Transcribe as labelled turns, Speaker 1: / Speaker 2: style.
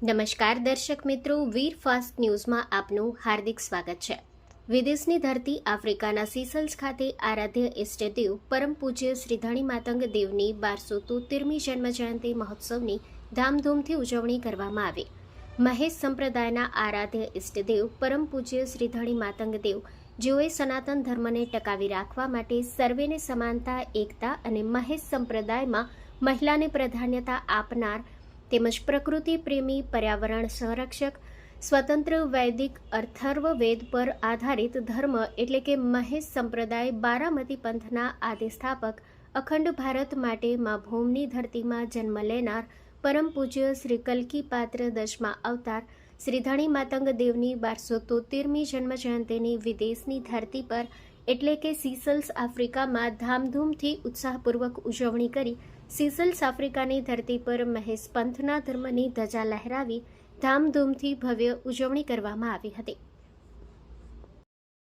Speaker 1: નમસ્કાર દર્શક મિત્રો, વીર ફાસ્ટ ન્યૂઝમાં આપનું હાર્દિક સ્વાગત છે। વિદેશની ધરતી આફ્રિકાના સીસલ્સ ખાતે આરાધ્ય ઇષ્ટદેવ પરમ પૂજ્ય શ્રી ધણી માતંગ દેવની 1273મી જન્મજયંતિ મહોત્સવની ધામધૂમથી ઉજવણી કરવામાં આવી। મહેશ સંપ્રદાયના આરાધ્ય ઇષ્ટદેવ પરમ પૂજ્ય શ્રી ધણી માતંગ દેવ જેઓએ સનાતન ધર્મને ટકાવી રાખવા માટે સર્વેને સમાનતા, એકતા અને મહેશ સંપ્રદાયમાં મહિલાને પ્રાધાન્યતા આપનાર તેમજ પ્રકૃતિ પ્રેમી, પર્યાવરણ સંરક્ષક, સ્વતંત્ર વૈદિક અથર્વવેદ પર આધારિત ધર્મ એટલે કે મહેશ સંપ્રદાય બારામતી પંથના આદિસ્થાપક, અખંડ ભારત માટે મા ભૂમની ધરતીમાં જન્મ લેનાર પરમ પૂજ્ય શ્રી કલ્કી પાત્ર 10મા અવતાર શ્રી ધણી માતંગ દેવની 1273મી જન્મજયંતિની વિદેશની ધરતી પર એટલે કે સીસલ્સ આફ્રિકામાં ધામધૂમથી ઉત્સાહપૂર્વક ઉજવણી કરી સીસલ્સ આફ્રિકાની ધરતી પર મહેશ પંથના ધર્મની ધજા લહેરાવી ધામધૂમથી ભવ્ય ઉજવણી કરવામાં આવી હતી।